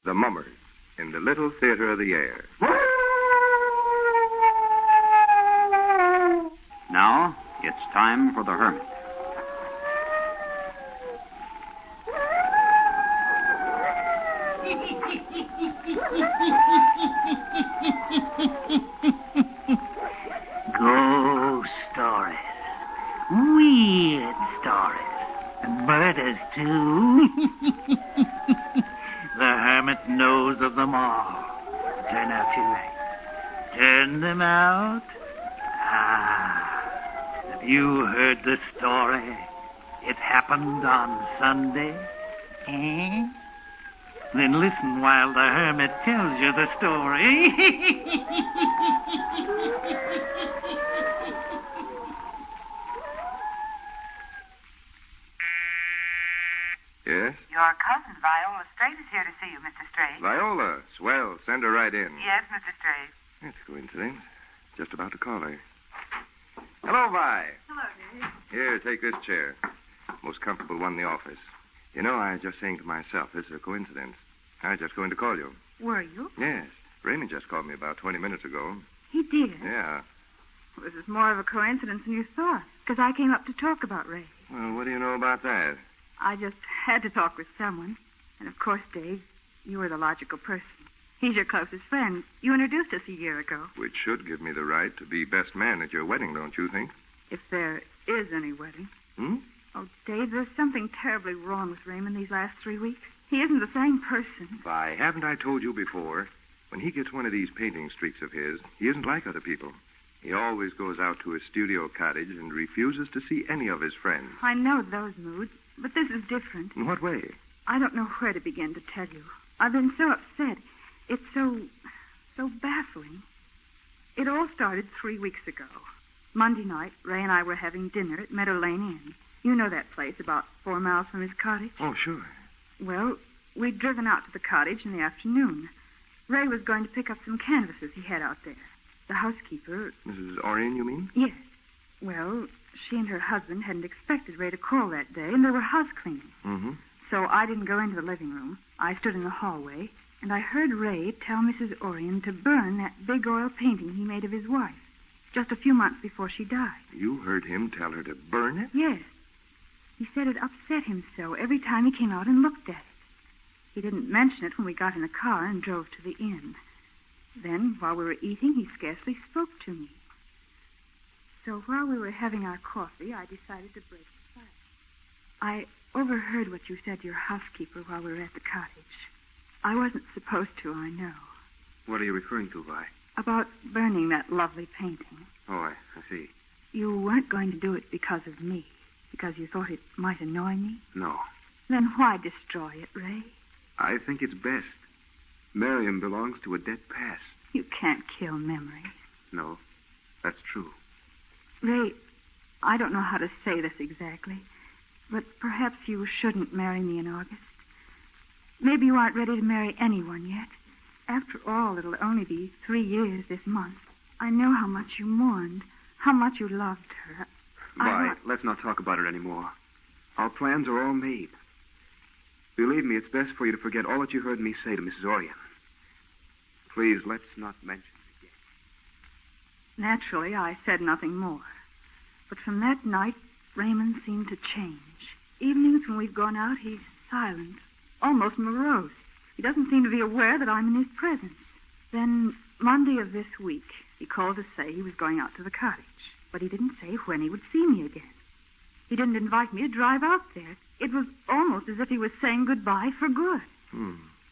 The Mummers in the Little Theater of the Air. Now, it's time for the Hermit. Ghost stories. Weird stories. And murders, too. The Hermit knows of them all. Turn out your lights. Turn them out. Have you heard the story? It happened on Sunday. Eh? Then listen while the Hermit tells you the story. Yes? Your cousin, Viola Straight, is here to see you, Mr. Straight. Viola. Swell. Send her right in. Yes, Mr. Straight. That's a coincidence. Just about to call her. Hello, Vi. Hello, Dave. Here, take this chair. Most comfortable one in the office. You know, I was just saying to myself, this is a coincidence. I was just going to call you. Were you? Yes. Raymond just called me about 20 minutes ago. He did? Yeah. Well, this is more of a coincidence than you thought, because I came up to talk about Ray. Well, what do you know about that? I just had to talk with someone. And, of course, Dave, you were the logical person. He's your closest friend. You introduced us a year ago. Which should give me the right to be best man at your wedding, don't you think? If there is any wedding. Hmm? Oh, Dave, there's something terribly wrong with Raymond these last 3 weeks. He isn't the same person. Vi, haven't I told you before? When he gets one of these painting streaks of his, he isn't like other people. He always goes out to his studio cottage and refuses to see any of his friends. I know those moods, but this is different. In what way? I don't know where to begin to tell you. I've been so upset. It's so baffling. It all started 3 weeks ago. Monday night, Ray and I were having dinner at Meadow Lane Inn. You know that place, about 4 miles from his cottage? Oh, sure. Well, we'd driven out to the cottage in the afternoon. Ray was going to pick up some canvases he had out there. The housekeeper... Mrs. Orion, you mean? Yes. Well, she and her husband hadn't expected Ray to call that day, and they were house cleaning. Mm-hmm. So I didn't go into the living room. I stood in the hallway, and I heard Ray tell Mrs. Orion to burn that big oil painting he made of his wife, just a few months before she died. You heard him tell her to burn it? Yes. He said it upset him so every time he came out and looked at it. He didn't mention it when we got in the car and drove to the inn. Then, while we were eating, he scarcely spoke to me. So while we were having our coffee, I decided to break the silence. I overheard what you said to your housekeeper while we were at the cottage. I wasn't supposed to, I know. What are you referring to, Vi? About burning that lovely painting. Oh, I see. You weren't going to do it because of me, because you thought it might annoy me? No. Then why destroy it, Ray? I think it's best. Miriam belongs to a dead past. You can't kill memories. No, that's true. Ray, I don't know how to say this exactly, but perhaps you shouldn't marry me in August. Maybe you aren't ready to marry anyone yet. After all, it'll only be 3 years this month. I know how much you mourned, how much you loved her. Vi, let's not talk about it anymore. Our plans are all made. Believe me, it's best for you to forget all that you heard me say to Mrs. Orion. Please, let's not mention it again. Naturally, I said nothing more. But from that night, Raymond seemed to change. Evenings when we've gone out, he's silent, almost morose. He doesn't seem to be aware that I'm in his presence. Then, Monday of this week, he called to say he was going out to the cottage. But he didn't say when he would see me again. He didn't invite me to drive out there. It was almost as if he was saying goodbye for good.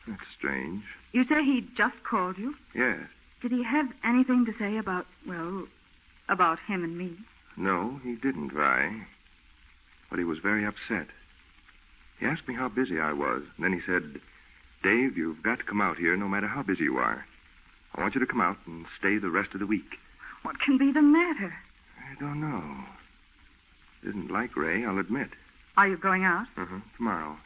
That's strange. You say he just called you? Yes. Did he have anything to say about him and me? No, he didn't, Vi. But he was very upset. He asked me how busy I was. And then he said, Dave, you've got to come out here no matter how busy you are. I want you to come out and stay the rest of the week. What can be the matter? I don't know. Isn't like Ray, I'll admit. Are you going out? Tomorrow.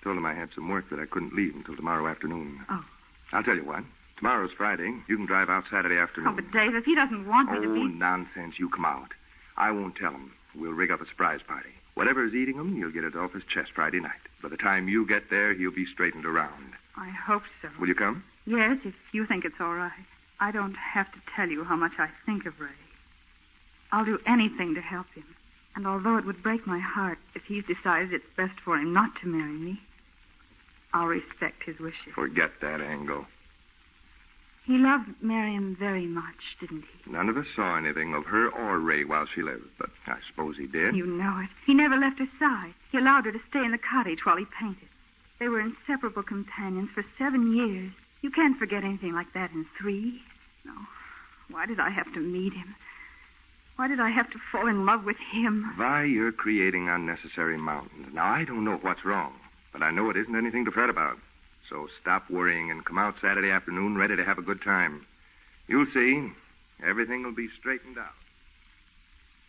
Told him I had some work that I couldn't leave until tomorrow afternoon. Oh. I'll tell you what. Tomorrow's Friday. You can drive out Saturday afternoon. Oh, but Dave, if he doesn't want me to be... Oh, nonsense. You come out. I won't tell him. We'll rig up a surprise party. Whatever's eating him, you'll get it off his chest Friday night. By the time you get there, he'll be straightened around. I hope so. Will you come? Yes, if you think it's all right. I don't have to tell you how much I think of Ray. I'll do anything to help him. And although it would break my heart if he's decided it's best for him not to marry me, I'll respect his wishes. Forget that angle. He loved Miriam very much, didn't he? None of us saw anything of her or Ray while she lived, but I suppose he did. You know it. He never left her side. He allowed her to stay in the cottage while he painted. They were inseparable companions for 7 years. You can't forget anything like that in 3. No. Why did I have to meet him? Why did I have to fall in love with him? Vi, you're creating unnecessary mountains. Now, I don't know what's wrong, but I know it isn't anything to fret about. So stop worrying and come out Saturday afternoon ready to have a good time. You'll see. Everything will be straightened out.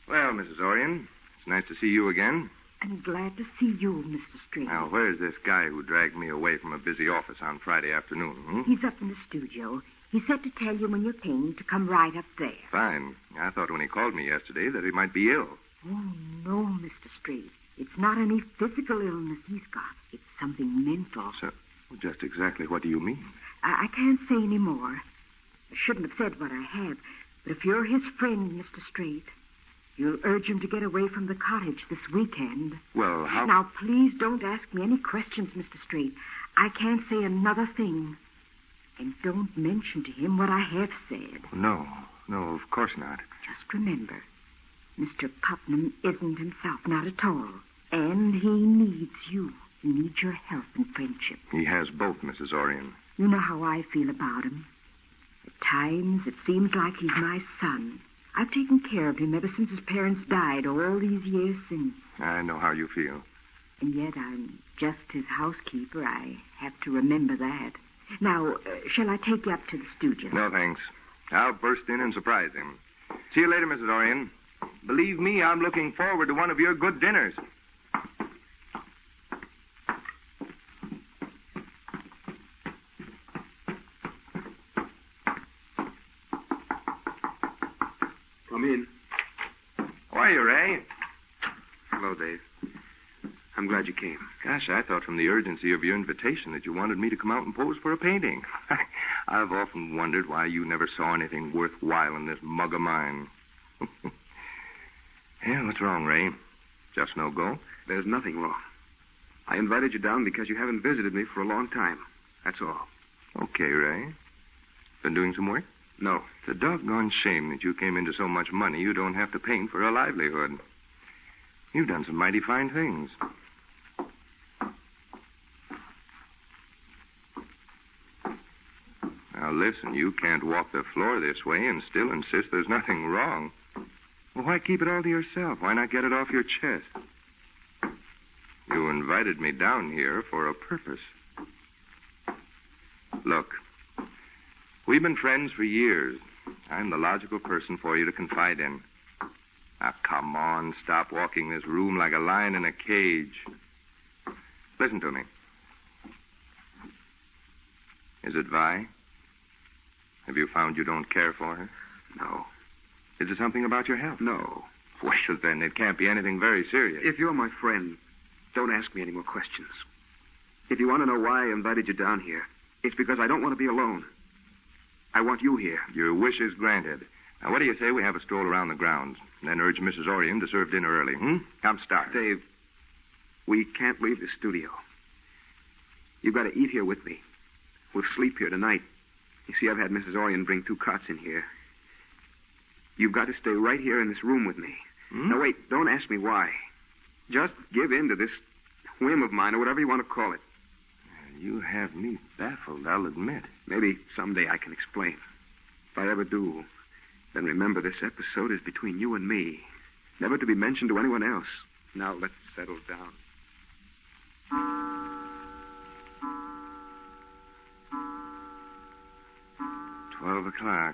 Well, Mrs. Orion, it's nice to see you again. I'm glad to see you, Mr. Strange. Now, where's this guy who dragged me away from a busy office on Friday afternoon? He's up in the studio. He said to tell you when you're painting to come right up there. Fine. I thought when he called me yesterday that he might be ill. Oh, no, Mr. Strange. It's not any physical illness he's got. It's something mental. So, just exactly what do you mean? I can't say any more. I shouldn't have said what I have. But if you're his friend, Mr. Straight, you'll urge him to get away from the cottage this weekend. Well, how... Now, please don't ask me any questions, Mr. Straight. I can't say another thing. And don't mention to him what I have said. No, of course not. Just remember, Mr. Putnam isn't himself, not at all. And he needs you. He needs your help and friendship. He has both, Mrs. Orion. You know how I feel about him. At times, it seems like he's my son. I've taken care of him ever since his parents died all these years since. I know how you feel. And yet I'm just his housekeeper. I have to remember that. Now, shall I take you up to the studio? No, thanks. I'll burst in and surprise him. See you later, Mrs. Orion. Believe me, I'm looking forward to one of your good dinners. Come in. How are you, Ray? Hello, Dave. I'm glad you came. Gosh, I thought from the urgency of your invitation that you wanted me to come out and pose for a painting. I've often wondered why you never saw anything worthwhile in this mug of mine. Yeah, what's wrong, Ray? Just no go? There's nothing wrong. I invited you down because you haven't visited me for a long time. That's all. Okay, Ray. Been doing some work? No. It's a doggone shame that you came into so much money you don't have to paint for a livelihood. You've done some mighty fine things. Now, listen, you can't walk the floor this way and still insist there's nothing wrong. Well, why keep it all to yourself? Why not get it off your chest? You invited me down here for a purpose. Look, we've been friends for years. I'm the logical person for you to confide in. Now, come on, stop walking this room like a lion in a cage. Listen to me. Is it Vi? Have you found you don't care for her? No. Is it something about your health? No. Well, then it can't be anything very serious. If you're my friend, don't ask me any more questions. If you want to know why I invited you down here, it's because I don't want to be alone. I want you here. Your wish is granted. Now, what do you say we have a stroll around the grounds, and then urge Mrs. Orion to serve dinner early, Come start. Dave, we can't leave the studio. You've got to eat here with me. We'll sleep here tonight. You see, I've had Mrs. Orion bring 2 cots in here. You've got to stay right here in this room with me. Now, wait, don't ask me why. Just give in to this whim of mine, or whatever you want to call it. You have me baffled, I'll admit. Maybe someday I can explain. If I ever do, then remember this episode is between you and me, never to be mentioned to anyone else. Now, let's settle down. $12.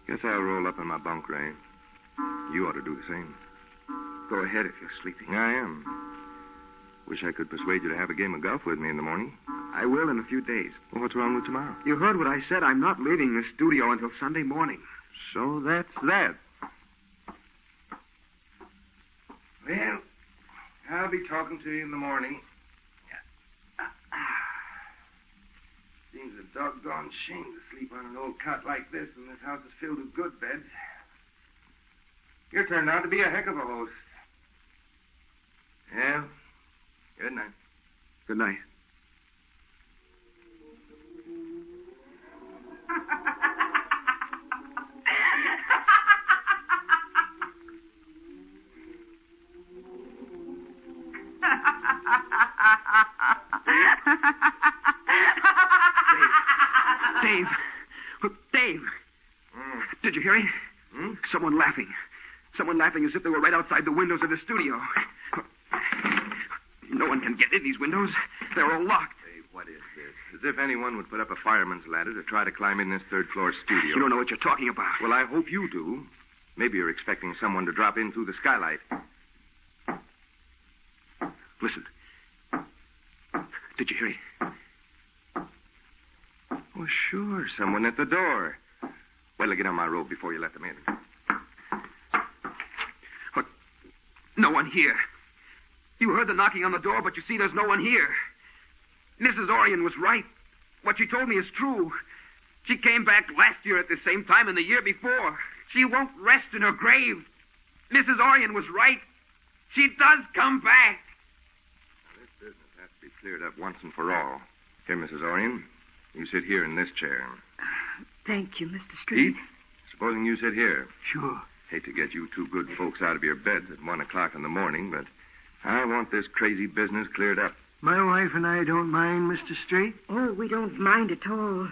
Guess I'll roll up in my bunk, Ray. You ought to do the same. Go ahead if you're sleepy. I am. Wish I could persuade you to have a game of golf with me in the morning. I will in a few days. Well, what's wrong with tomorrow? You heard what I said. I'm not leaving the studio until Sunday morning. So that's that. Well, I'll be talking to you in the morning. doggone shame to sleep on an old cot like this when this house is filled with good beds. You're turned out to be a heck of a host. Yeah. Good night. Good night. Dave. Dave. Did you hear it? Someone laughing. Someone laughing as if they were right outside the windows of the studio. No one can get in these windows. They're all locked. Hey, what is this? As if anyone would put up a fireman's ladder to try to climb in this third-floor studio. You don't know what you're talking about. Well, I hope you do. Maybe you're expecting someone to drop in through the skylight. Listen. Did you hear it? Oh, sure. Someone at the door. Well, get on my robe before you let them in. What? No one here. You heard the knocking on the door, but you see there's no one here. Mrs. Orion was right. What she told me is true. She came back last year at the same time and the year before. She won't rest in her grave. Mrs. Orion was right. She does come back. Now, this business has to be cleared up once and for all. Here, Mrs. Orion, you sit here in this chair. Thank you, Mr. Street. Pete, supposing you sit here. Sure. Hate to get you two good folks out of your beds at 1 o'clock in the morning, but I want this crazy business cleared up. My wife and I don't mind, Mr. Straight. Oh, we don't mind at all.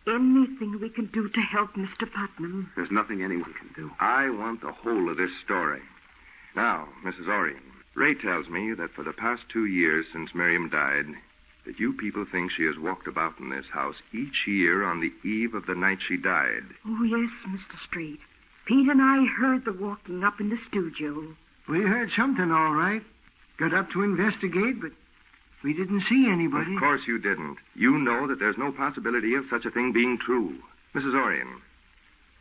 Anything we can do to help Mr. Putnam. There's nothing anyone can do. I want the whole of this story. Now, Mrs. Orion, Ray tells me that for the past 2 years since Miriam died, that you people think she has walked about in this house each year on the eve of the night she died. Oh, yes, Mr. Straight. Pete and I heard the walking up in the studio. We heard something, all right. Got up to investigate, but we didn't see anybody. Of course you didn't. You know that there's no possibility of such a thing being true. Mrs. Orion,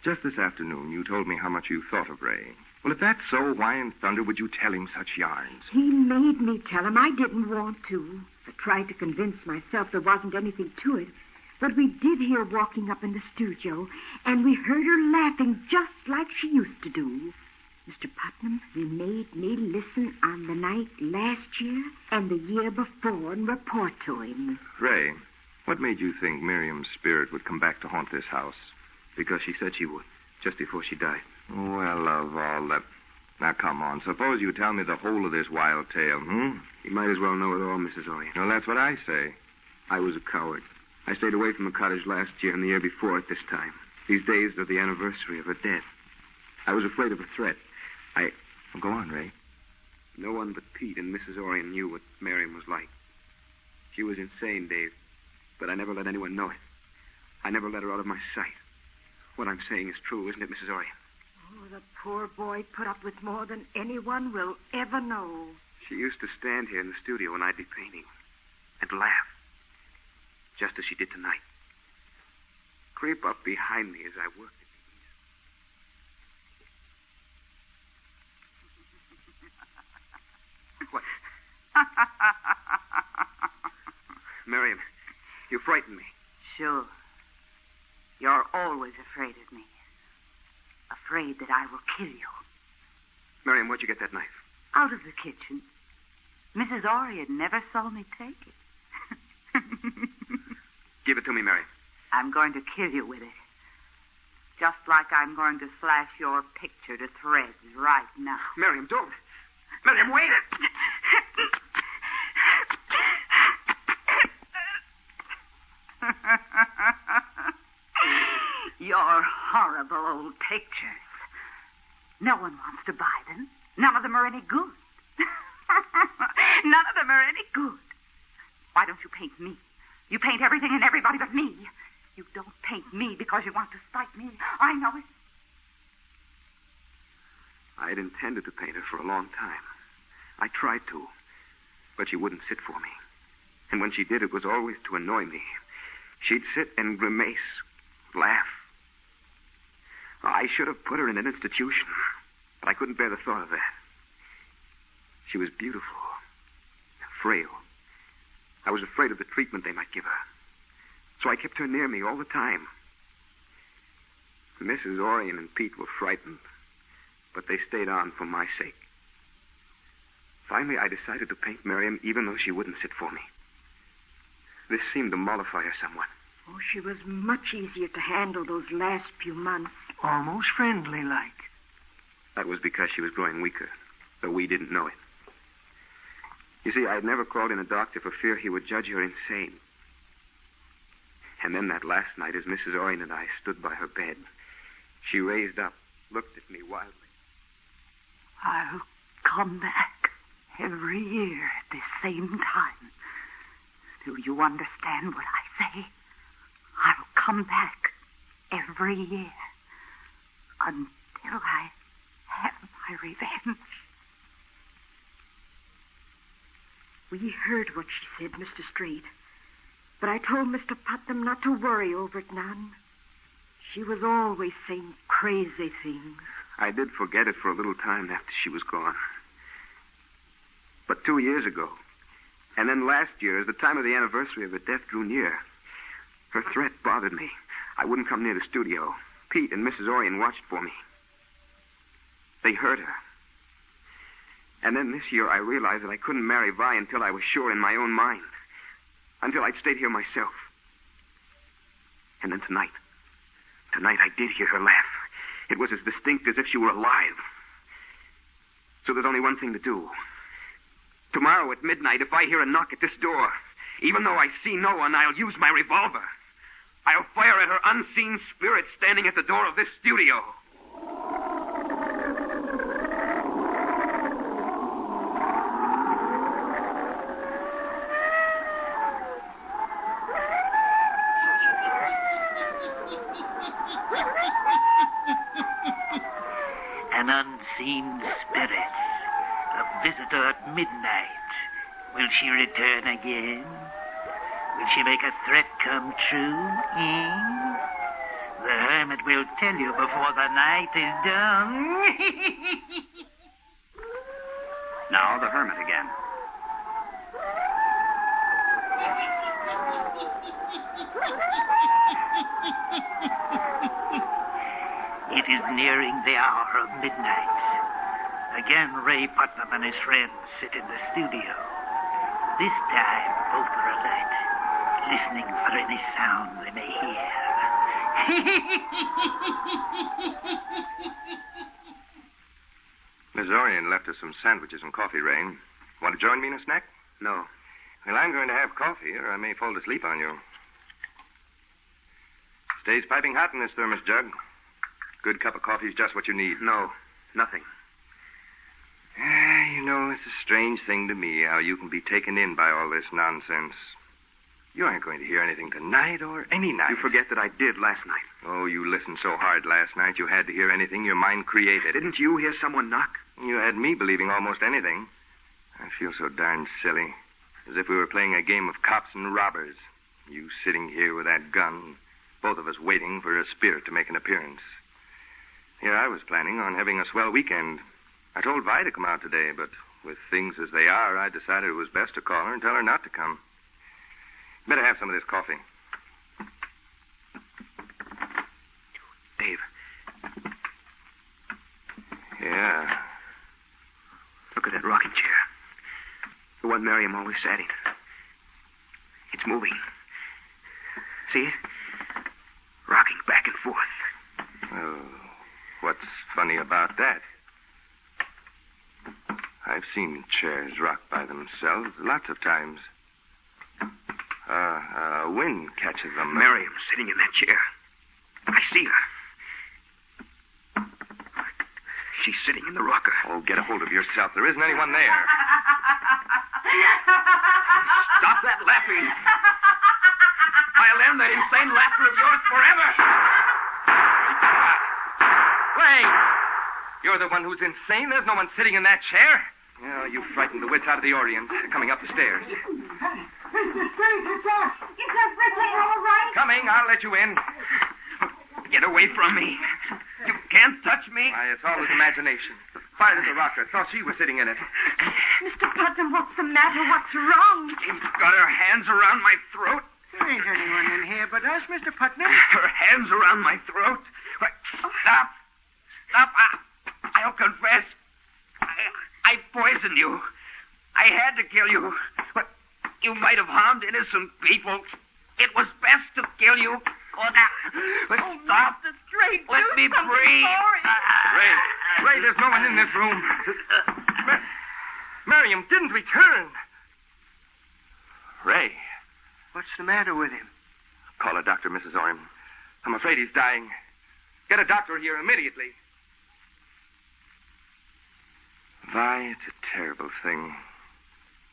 just this afternoon you told me how much you thought of Ray. Well, if that's so, why in thunder would you tell him such yarns? He made me tell him. I didn't want to. I tried to convince myself there wasn't anything to it. But we did hear walking up in the studio, and we heard her laughing just like she used to do. Mr. Putnam, he made me listen on the night last year and the year before and report to him. Ray, what made you think Miriam's spirit would come back to haunt this house? Because she said she would, just before she died. Well, of all that... Now, come on. Suppose you tell me the whole of this wild tale, You might as well know it all, Mrs. Orion. Well, that's what I say. I was a coward. I stayed away from the cottage last year and the year before at this time. These days are the anniversary of her death. I was afraid of a threat. Well, go on, Ray. No one but Pete and Mrs. Orion knew what Miriam was like. She was insane, Dave, but I never let anyone know it. I never let her out of my sight. What I'm saying is true, isn't it, Mrs. Orion? Oh, the poor boy put up with more than anyone will ever know. She used to stand here in the studio when I'd be painting and laugh, just as she did tonight. Creep up behind me as I worked. What? Miriam, you frightened me. Sure. You're always afraid of me. Afraid that I will kill you. Miriam, where'd you get that knife? Out of the kitchen. Mrs. Orion never saw me take it. Give it to me, Miriam. I'm going to kill you with it. Just like I'm going to slash your picture to threads right now. Miriam, don't. Miriam, wait. Your horrible old pictures. No one wants to buy them. None of them are any good. None of them are any good. Why don't you paint me? You paint everything and everybody but me. You don't paint me because you want to spite me. I know it. I'd intended to paint her for a long time. I tried to, but she wouldn't sit for me. And when she did, it was always to annoy me. She'd sit and grimace, laugh. I should have put her in an institution, but I couldn't bear the thought of that. She was beautiful, frail. I was afraid of the treatment they might give her. so I kept her near me all the time. Mrs. Orion and Pete were frightened, but they stayed on for my sake. Finally, I decided to paint Miriam even though she wouldn't sit for me. This seemed to mollify her somewhat. Oh, she was much easier to handle those last few months. Almost friendly-like. That was because she was growing weaker, though we didn't know it. You see, I had never called in a doctor for fear he would judge her insane. And then that last night, as Mrs. Orion and I stood by her bed, she raised up, looked at me wildly. I'll come back every year at this same time. Do you understand what I say? I'll come back every year until I have my revenge. We heard what she said, Mr. Straight. But I told Mr. Putnam not to worry over it none. She was always saying crazy things. I did forget it for a little time after she was gone. But 2 years ago, and then last year, as the time of the anniversary of her death drew near, her threat bothered me. I wouldn't come near the studio. Pete and Mrs. Orion watched for me. They heard her. And then this year I realized that I couldn't marry Vi until I was sure in my own mind. Until I'd stayed here myself. And then tonight I did hear her laugh. It was as distinct as if she were alive. So there's only one thing to do. Tomorrow at midnight, if I hear a knock at this door, even though I see no one, I'll use my revolver. I'll fire at her unseen spirit standing at the door of this studio. An unseen spirit, a visitor at midnight. Will she return again? Will she make a threat come true? The hermit will tell you before the night is done. Now the hermit again. It is nearing the hour of midnight. Again, Ray Putnam and his friends sit in the studio. This time, both are alert, listening for any sound they may hear. Miss Orion left us some sandwiches and coffee, Rain. Want to join me in a snack? No. Well, I'm going to have coffee, or I may fall asleep on you. Stays piping hot in this thermos jug. Good cup of coffee is just what you need. No, nothing. You know, it's a strange thing to me how you can be taken in by all this nonsense. You aren't going to hear anything tonight or any night. You forget that I did last night. Oh, you listened so hard last night you had to hear anything your mind created. Didn't you hear someone knock? You had me believing almost anything. I feel so darn silly. As if we were playing a game of cops and robbers. You sitting here with that gun. Both of us waiting for a spirit to make an appearance. Here I was planning on having a swell weekend. I told Vi to come out today, but with things as they are, I decided it was best to call her and tell her not to come. Better have some of this coffee. Dave. Yeah. Look at that rocking chair. The one Miriam always sat in. It's moving. See it? Rocking back and forth. Oh, what's funny about that? I've seen chairs rock by themselves lots of times. Wind catches them. Miriam's sitting in that chair. I see her. She's sitting in the rocker. Oh, get a hold of yourself. There isn't anyone there. Stop that laughing. I'll end that insane laughter of yours forever. Wait! You're the one who's insane? There's no one sitting in that chair. Oh, you frightened the wits out of the Orient. They're coming up the stairs. Mr. Straight, it's us. Is everything all right? Coming. I'll let you in. Get away from me. You can't touch me. Why, it's all his imagination. Fired at the rocker. Thought she was sitting in it. Mr. Putnam, what's the matter? What's wrong? She's got her hands around my throat. There ain't anyone in here but us, Mr. Putnam? Her hands around my throat. Stop. Stop. I'll confess. I poisoned you. I had to kill you. But you might have harmed innocent people. It was best to kill you. But stop. Let me breathe. Ray, there's no one in this room. Miriam didn't return. Ray. What's the matter with him? Call a doctor, Mrs. Orrin. I'm afraid he's dying. Get a doctor here immediately. Vi, it's a terrible thing.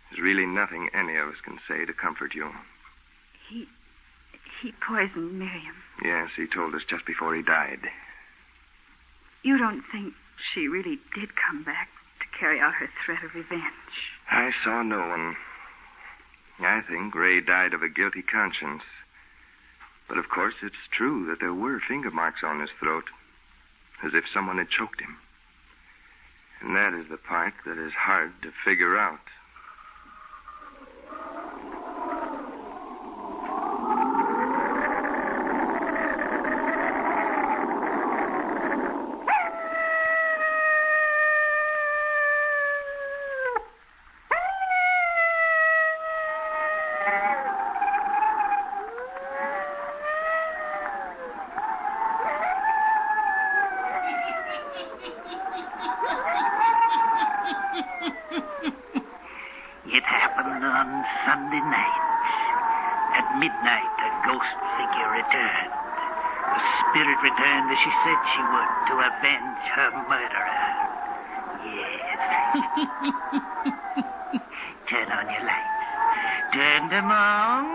There's really nothing any of us can say to comfort you. He poisoned Miriam. Yes, he told us just before he died. You don't think she really did come back to carry out her threat of revenge? I saw no one. I think Ray died of a guilty conscience. But of course, it's true that there were finger marks on his throat, as if someone had choked him. And that is the part that is hard to figure out. It happened on Sunday night. At midnight, a ghost figure returned. The spirit returned as she said she would to avenge her murderer. Yes. Turn on your lights. Turn them on.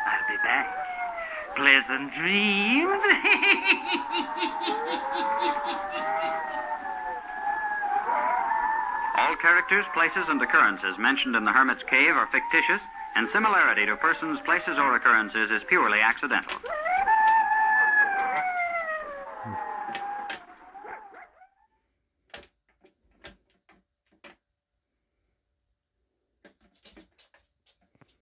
I'll be back. Pleasant dreams. All characters, places, and occurrences mentioned in the Hermit's Cave are fictitious, and similarity to persons, places, or occurrences is purely accidental.